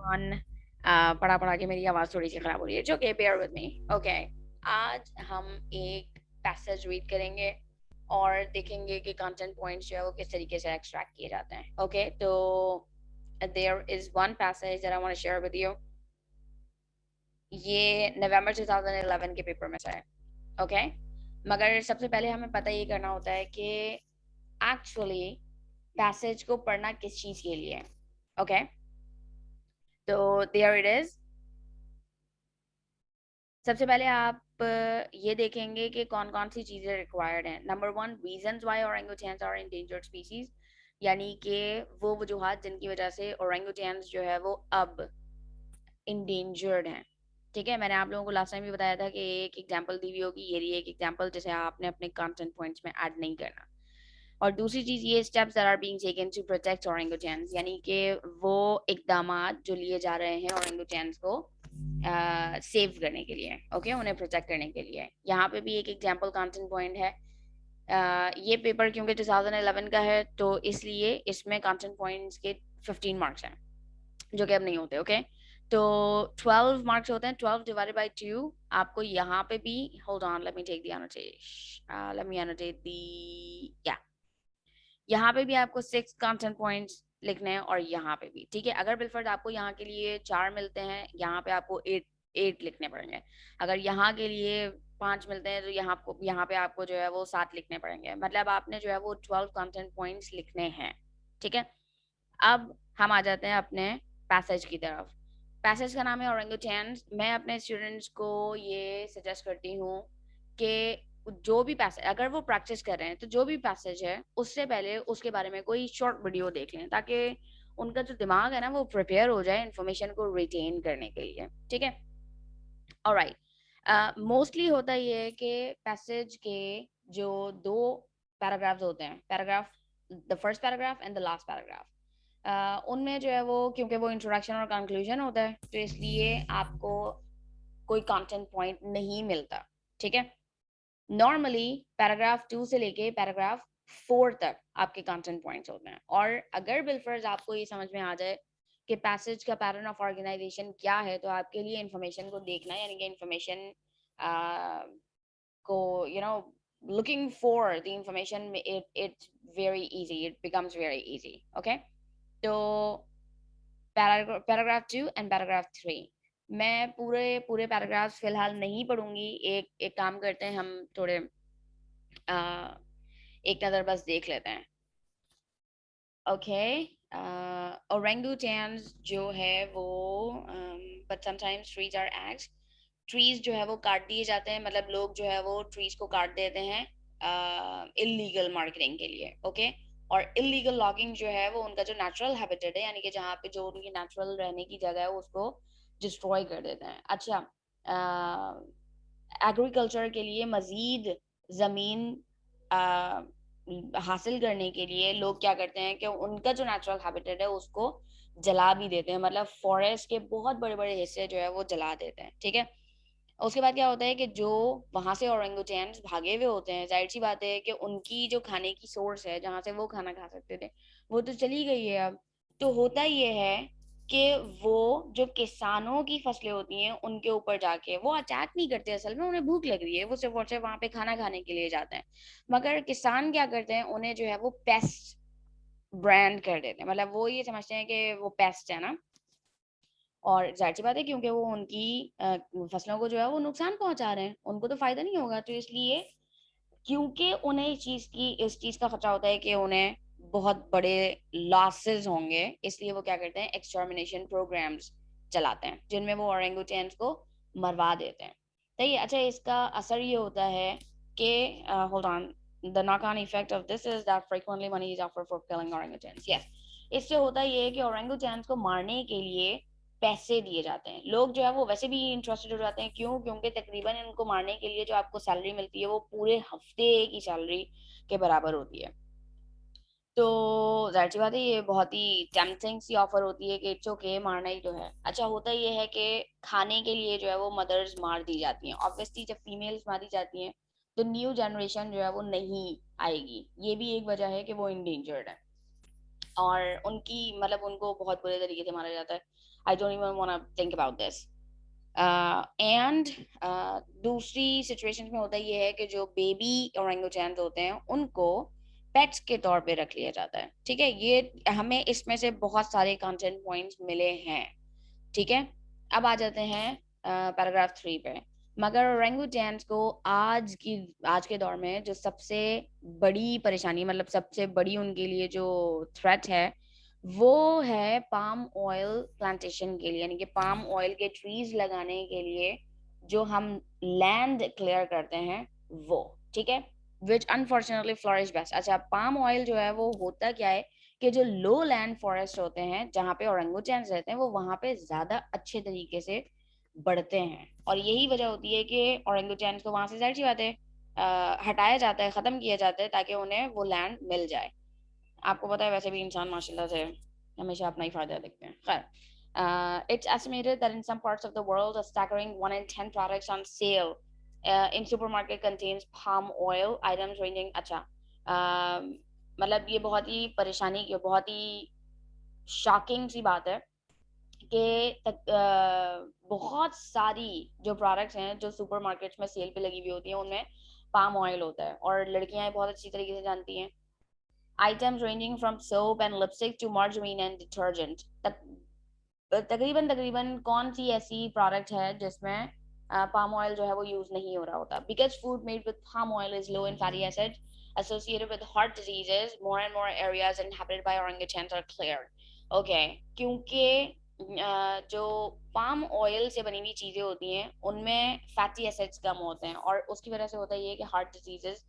One पढ़ा पढ़ा के मेरी आवाज थोड़ी सी खराब हो रही है, okay bear with me. Okay, आज हम एक पैसेज रीड करेंगे और देखेंगे कि कंटेंट पॉइंट्स जो है वो किस तरीके से एक्सट्रैक्ट किए जाते हैं। ओके, तो there is one passage that I want to share with you. ये नवंबर 2011 के पेपर में से है। ओके, मगर सबसे पहले हमें पता ये करना होता है कि एक्चुअली पैसेज को पढ़ना किस चीज के लिए है। ओके, तो देयर इट इज। सबसे पहले आप ये देखेंगे कि कौन कौन सी चीजें रिक्वायर्ड हैं। Number one, reasons why orangutans are endangered species, यानी कि वो वजूहत जिनकी वजह से ओरेंगुटेन्स जो है वो अब इंडेंजर्ड हैं। ठीक है, मैंने आप लोगों को लास्ट टाइम भी बताया था कि एक एग्जांपल दी हुई होगी, ये रही एक एग्जांपल जिसे आपने अपने कंटेंट पॉइंट्स में ऐड नहीं करना। और दूसरी चीज ये steps that are being taken to protect orangutans, यानी कि वो इकदामात जो लिए जा रहे हैं ओरेंगुटेन्स को सेव करने के लिए, ओके, उन्हें प्रोटेक्ट करने के लिए। यहाँ पे भी एक एग्जांपल कंटेंट पॉइंट है। ये पेपर क्योंकि 2011 का है तो इसलिए इसमें कंटेंट पॉइंट्स के 15 मार्क्स हैं, जो कि अब नहीं होते। ओके, तो 12 मार्क्स होते हैं, 12 डिवाइडेड बाय 2। आपको यहाँ पे भी, hold on, let me take the annotation, let me annotate the, या यहाँ पे भी आपको 6 कंटेंट पॉइंट्स लिखने हैं और यहाँ पे भी। ठीक है, अगर बिलफर्ज आपको यहाँ के लिए 4 मिलते हैं, यहाँ पे आपको 8 लिखने पड़ेंगे। अगर यहाँ के लिए 5 मिलते हैं तो यहाँ पे आपको जो है वो 7 लिखने पड़ेंगे। मतलब आपने जो है वो 12 कंटेंट पॉइंट्स लिखने हैं। ठीक है, अब हम आ जाते हैं अपने पैसेज की तरफ। पैसेज का नाम है ओरेंगुटेन्स। मैं अपने स्टूडेंट्स को ये सजेस्ट करती हूँ कि जो भी पैसेज, अगर वो प्रैक्टिस कर रहे हैं तो जो भी पैसेज है उससे पहले उसके बारे में कोई शॉर्ट वीडियो देख लें, ताकि उनका जो दिमाग है ना वो प्रिपेयर हो जाए इन्फॉर्मेशन को रिटेन करने के लिए। ठीक है, ऑलराइट। मोस्टली होता ये है कि पैसेज के जो दो पैराग्राफ्स होते हैं, paragraph, the first paragraph and the last paragraph, उनमें जो है वो, क्योंकि वो इंट्रोडक्शन और कंक्लूजन होता है, तो इसलिए आपको कोई कंटेंट पॉइंट नहीं मिलता। ठीक है, नॉर्मली पैराग्राफ 2 से लेके पैराग्राफ 4 तक आपके कंटेंट पॉइंट्स होते हैं। और अगर बिलफर्ज आपको ये समझ में आ जाए कि पैसेज का पैटर्न ऑफ ऑर्गेनाइजेशन क्या है, तो आपके लिए इंफॉर्मेशन को देखना, यानी कि इंफॉर्मेशन को, you know, looking for the information, it's very easy, it becomes very easy. Okay, तो पैराग्राफ 2 एंड पैराग्राफ 3, मैं पूरे पूरे पैराग्राफ फिलहाल नहीं पढ़ूंगी। एक एक काम करते हैं, हम थोड़े एक नज़र बस देख लेते हैं। ओके, ओरेंगुटेन्स जो है वो, but sometimes trees are axed, trees जो है वो काट दिए जाते हैं, मतलब लोग जो है वो ट्रीज को काट देते हैं इलीगल मार्केटिंग के लिए। ओके, और इलीगल लॉगिंग जो है वो उनका जो नेचुरल हैबिटेट है, यानी कि जहाँ पे जो उनकी नेचुरल रहने की जगह है उसको डिस्ट्रॉय कर देते हैं। अच्छा, एग्रीकल्चर के लिए मजीद ज़मीन हासिल करने के लिए लोग क्या करते हैं कि उनका जो नेचुरल हैबिटेट है उसको जला भी देते हैं, मतलब फॉरेस्ट के बहुत बड़े बड़े हिस्से जो है वो जला देते हैं। ठीक है, उसके बाद क्या होता है कि जो वहां से ओरेंगुटेन्स भागे हुए होते हैं, जाहिर सी बात है कि उनकी जो खाने की सोर्स है, जहां से वो खाना खा सकते थे, वो तो चली गई है अब। तो होता ये है कि वो जो किसानों की फसलें होती हैं उनके ऊपर जाके वो अटैक नहीं करते, असल में उन्हें भूख लग रही है, वो सिर्फ और सिर्फ वहां पे खाना खाने के लिए जाते हैं। मगर किसान क्या करते हैं, उन्हें जो है वो पेस्ट ब्रांड कर देते हैं, मतलब वो ये समझते हैं कि वो पेस्ट है ना। और जाहिर सी बात है, क्योंकि वो उनकी फसलों को जो है वो नुकसान पहुंचा रहे हैं, उनको तो फायदा नहीं होगा, तो इसलिए क्योंकि उन्हें इस चीज का खतरा होता है कि उन्हें बहुत बड़े लॉसेस होंगे, इसलिए वो क्या करते हैं, एक्सटर्मिनेशन प्रोग्राम्स चलाते हैं जिनमें वो ओरेंगुटेन्स को मरवा देते हैं। सही है, अच्छा, इसका असर ये होता है कि, hold on, the knock on effect of this is that frequently money is offered for killing orangutans. Yes, इससे होता ये है कि ओरेंगुटेन्स को मारने के लिए पैसे दिए जाते हैं। लोग जो है वो वैसे भी इंटरेस्टेड हो जाते हैं, क्यों, क्योंकि तकरीबन इनको मारने के लिए जो आपको सैलरी मिलती है वो पूरे हफ्ते की सैलरी के बराबर होती है। तो जाहिर सी बात है, ये बहुत ही टेम्पटिंग सी ऑफर होती है कि इट्स ओके, मारना ही तो है। अच्छा, होता ये है कि खाने के लिए जो है वो मदर्स मार दी जाती हैं। ऑब्वियसली जब फीमेल्स मारी जाती हैं तो न्यू जनरेशन जो है वो नहीं आएगी, ये भी एक वजह है कि वो इंडेंजर्ड है। और उनकी मतलब उनको बहुत बुरे तरीके से मारा जाता है. I don't even want to think about this. And दूसरी सिचुएशन में होता ये है कि जो बेबी ओरेंगुटैन्स होते हैं उनको पेट्स के तौर पे रख लिया जाता है. ठीक है, ये हमें इसमें से बहुत सारे कंटेंट पॉइंट्स मिले हैं. ठीक है, अब आ जाते हैं पैराग्राफ 3 पे. मगर ओरेंगुटैन्स को आज के दौर में जो सबसे बड़ी परेशानी, मतलब सबसे बड़ी उनके लिए जो थ्रेट है, वो है पाम ऑयल प्लांटेशन के लिए, यानी कि पाम ऑयल के ट्रीज लगाने के लिए जो हम लैंड क्लियर करते हैं वो. ठीक है, विच अनफॉर्चुनेटली फ्लोरिश बेस्ट. अच्छा, पाम ऑयल जो है वो होता क्या है कि जो लो लैंड फॉरेस्ट होते हैं जहाँ पे ओरेंगुटैन्स रहते हैं वो वहाँ पे ज्यादा अच्छे तरीके से बढ़ते हैं. और यही वजह होती है कि ओरेंगुटैन्स को वहां से, जाहिर सी बात है, हटाया जाता है, खत्म किया जाता है ताकि उन्हें वो लैंड मिल जाए. आपको पता है वैसे भी इंसान माशाल्लाह से हमेशा अपना ही फायदा देखते हैं. खैर, it's estimated that in some parts of the world a staggering 1 in 10 products on sale in supermarket contains palm oil items ranging. अच्छा, मतलब ये बहुत ही परेशानी की, बहुत ही शॉकिंग सी बात है कि बहुत सारी जो प्रोडक्ट्स हैं जो सुपरमार्केट्स में सेल पे लगी हुई होती हैं उनमें पाम ऑयल होता है. और लड़कियां बहुत अच्छी तरीके से जानती हैं. Items ranging from soap and lipstick to margarine and detergent. तकरीबन तकरीबन कौन सी ऐसी प्रोडक्ट है जिसमें पाम ऑयल जो है वो यूज नहीं हो रहा होता. Because food made with palm oil is low in fatty acid associated with heart diseases. More and more areas inhabited by orangutans are cleared. Okay, क्योंकि जो पाम ऑयल से बनी हुई चीजें होती हैं उनमें फैटी एसिड्स कम होते हैं और उसकी वजह से होता है ये कि हार्ट डिजीजेस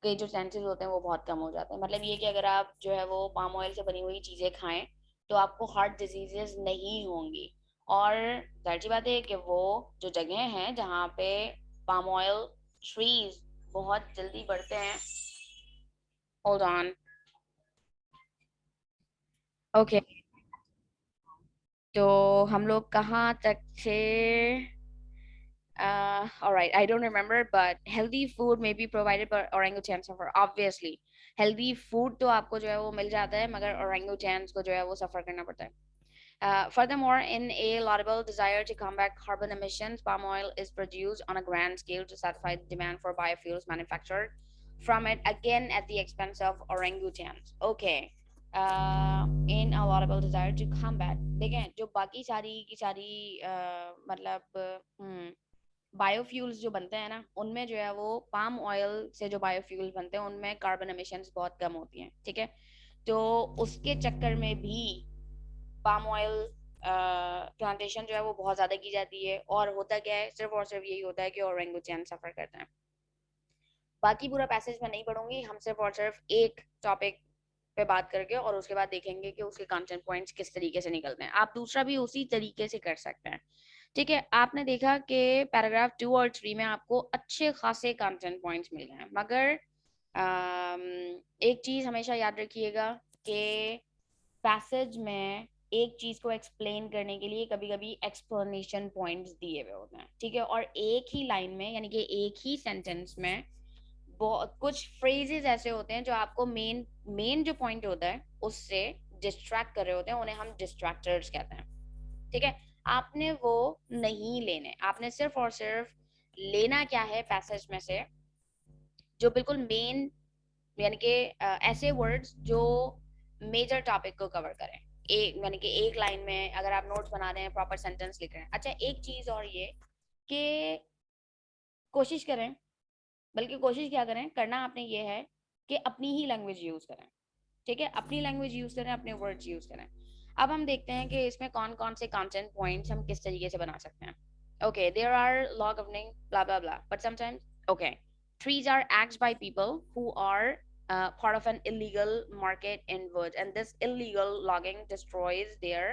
के जो चांसेस होते हैं वो बहुत कम हो जाते हैं. मतलब ये कि अगर आप जो है वो पाम ऑयल से बनी हुई चीजें खाएं तो आपको हार्ट डिजीजेस नहीं होंगी. और जाहिर सी बात है कि वो जो जगह हैं जहाँ पे पाम ऑयल ट्रीज बहुत जल्दी बढ़ते हैं. Hold on. ओके, तो हम लोग कहाँ तक थे? All right, I don't remember, but healthy food may be provided by orangutan suffer. Obviously, healthy food तो आपको जो है वो मिल जाता है मगर orangutans को जो है वो suffer करना पड़ता है. Furthermore, in a laudable desire to combat carbon emissions, palm oil is produced on a grand scale to satisfy the demand for biofuels manufactured from it, again at the expense of orangutans. Okay. In a laudable desire to combat. देखें जो बाकी सारी की सारी मतलब biofuels जो बनते हैं ना उनमें जो है वो पाम ऑयल से जो बायोफ्यूल्स बनते हैं उनमें कार्बन एमिशंस बहुत कम होती हैं. ठीक है, तो उसके चक्कर में भी पाम ऑयल प्लांटेशन जो है वो बहुत ज्यादा की जाती है. और होता क्या है, सिर्फ और सिर्फ यही होता है कि ओरेंगुटैन सफर करते हैं. बाकी पूरा पैसेज में नहीं पढ़ूंगी, हम सिर्फ और सिर्फ एक टॉपिक पे बात करके और उसके बाद देखेंगे कि उसके कंटेंट पॉइंट्स किस तरीके से निकलते हैं. आप दूसरा भी उसी तरीके से कर सकते हैं. ठीक है, आपने देखा कि पैराग्राफ 2 और 3 में आपको अच्छे खासे कंटेंट पॉइंट्स मिल गए हैं. मगर एक चीज हमेशा याद रखिएगा कि पैसेज में एक चीज को एक्सप्लेन करने के लिए कभी कभी एक्सप्लेनेशन पॉइंट्स दिए हुए होते हैं. ठीक है, और एक ही लाइन में यानी कि एक ही सेंटेंस में बहुत कुछ फ्रेजेस ऐसे होते हैं जो आपको मेन मेन जो पॉइंट होता है उससे डिस्ट्रैक्ट कर रहे होते हैं. उन्हें हम डिस्ट्रैक्टर्स कहते हैं. ठीक है, आपने वो नहीं लेने. आपने सिर्फ और सिर्फ लेना क्या है पैसेज में से जो बिल्कुल मेन, यानी कि ऐसे वर्ड्स जो मेजर टॉपिक को कवर करें. एक यानी कि एक लाइन में अगर आप नोट्स बना रहे हैं, प्रॉपर सेंटेंस लिख रहे हैं. अच्छा, एक चीज और ये कि कोशिश करें, बल्कि कोशिश क्या करें, करना आपने ये है कि अपनी ही लैंग्वेज यूज करें. ठीक है, अपनी लैंग्वेज यूज करें, अपने वर्ड्स यूज करें. अब हम देखते हैं कि इसमें कौन कौन से कंटेंट पॉइंट्स हम किस तरीके से बना सकते हैं. Okay, there are law governing blah blah blah but sometimes okay trees are axed by people who are part of an illegal market in wood, and this illegal logging destroys their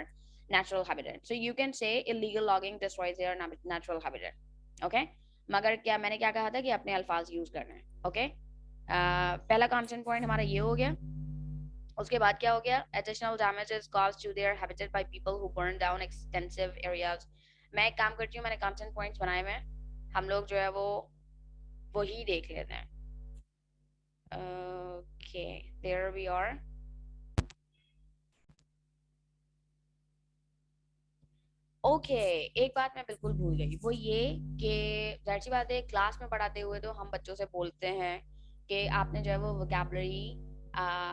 natural habitat. So you can say illegal logging destroys their natural habitat. Okay, मगर क्या मैंने क्या कहा था कि अपने अल्फाज use करने हैं. ओके, पहला कंटेंट पॉइंट हमारा ये हो गया. उसके बाद क्या हो गया, additional damages caused to their habitat by people who burn down extensive areas. मैं एक काम करती हूँ, मैंने कंटेंट पॉइंट्स बनाए हुए हैं, हम लोग जो है वो वही देख लेते हैं. Okay, there we are. Okay, एक बात मैं बिल्कुल भूल गई, वो ये कि जाहिर सी बात है क्लास में पढ़ाते हुए तो हम बच्चों से बोलते हैं कि आपने जो है वो वोकैबुलरी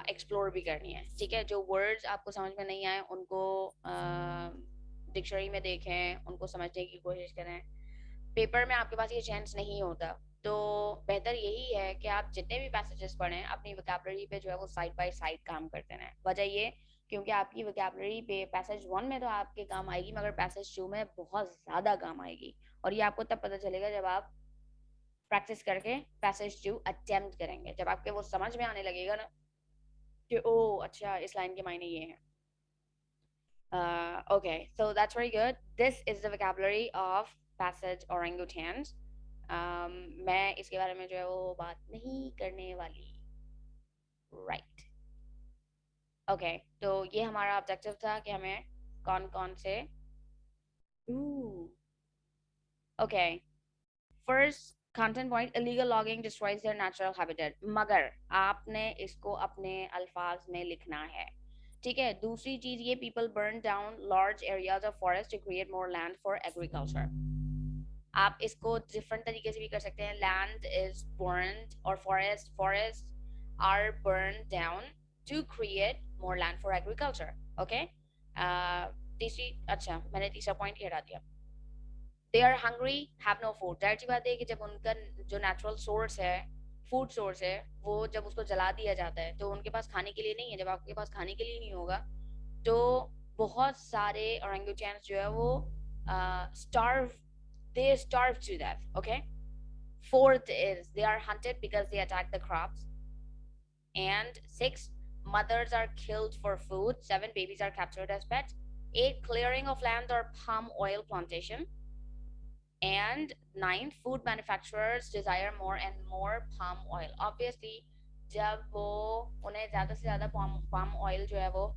एक्सप्लोर भी करनी है, ठीक है। जो वर्ड्स आपको समझ में नहीं आए उनको डिक्शनरी में देखें, उनको समझने की कोशिश करें। पेपर में आपके पास ये चांस नहीं होता, तो बेहतर यही है कि आप जितने भी पैसेजेस पढ़ें अपनी वोकैबुलरी पे जो है वो साइड बाय साइड काम करते रहें। वजह ये क्योंकि आपकी वोकैबुलरी पे पैसेज वन में तो आपके काम आएगी, मगर पैसेज टू में बहुत ज़्यादा काम आएगी। और ये आपको तब पता चलेगा जब आप प्रैक्टिस करके पैसेज टू अटेम्प्ट करेंगे, जब आपके वो समझ में आने लगेगा ना कि ओ अच्छा इस लाइन के मायने ये हैं। Okay, so that's very good. This is the vocabulary of passage orangutans. मैं इसके बारे में जो है वो बात नहीं करने वाली, right? Okay, तो ये हमारा ऑब्जेक्टिव था कि हमें कौन कौन से okay, first content point, illegal logging destroys their natural habitat, मगर आपने इसको अपने अल्फाज में लिखना है, ठीक है। दूसरी चीज ये, people burn down large areas of forest to create more land for agriculture। आप इसको डिफरेंट तरीके से भी कर सकते हैं, लैंड इज burned और forest are burned down to create more land for agriculture, okay। तीसरी, अच्छा मैंने तीसरा पॉइंट ही हटा दिया। They are hungry have no food, जाहिर सी बात है कि जब उनका जो नेचुरल सोर्स है, फूड सोर्स है, वो जब उसको जला दिया जाता है तो उनके पास खाने के लिए नहीं है। जब आपके पास खाने के लिए नहीं होगा तो बहुत सारे ओरंगुटैन्स जो है वो starve, they starve to death, okay। Fourth is they are hunted because they attack the crops, and six, mothers are killed for food, seven, babies are captured as pets, eight, clearing of land or palm oil plantation, and ninth, food manufacturers desire more and more palm oil। Obviously जब वो उन्हें ज्यादा से ज्यादा palm oil जो है वो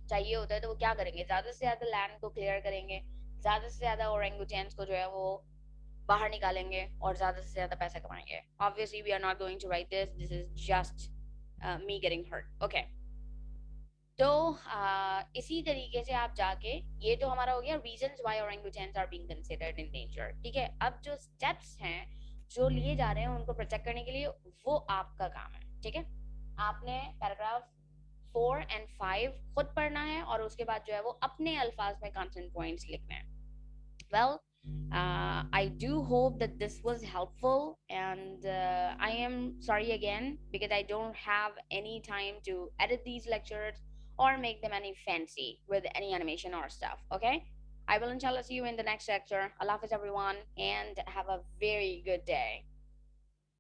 चाहिए होता है तो वो क्या करेंगे, ज्यादा से ज्यादा लैंड को क्लियर करेंगे, ज्यादा से ज्यादा ओरंगुटैन्स को जो है वो बाहर निकालेंगे और ज्यादा से ज्यादा पैसा कमाएंगे। Obviously we are not going to write this is just me getting hurt, okay। तो इसी तरीके से आप जाके, ये तो हमारा हो गया reasons why orangutans are being considered endangered, ठीक है। अब जो स्टेप्स हैं जो लिए जा रहे हैं उनको प्रोटेक्ट करने के लिए, वो आपका काम है, ठीक है। आपने पैराग्राफ 4 और 5 खुद पढ़ना है और उसके बाद जो है वो अपने अल्फाज में कंटेंट पॉइंट्स लिखने हैं। Well, I do hope that this was helpful, and I am sorry again because I don't have any time to edit these lectures or make them any fancy with any animation or stuff, okay? I will inshallah see you in the next lecture. Allah Hafiz everyone, and have a very good day.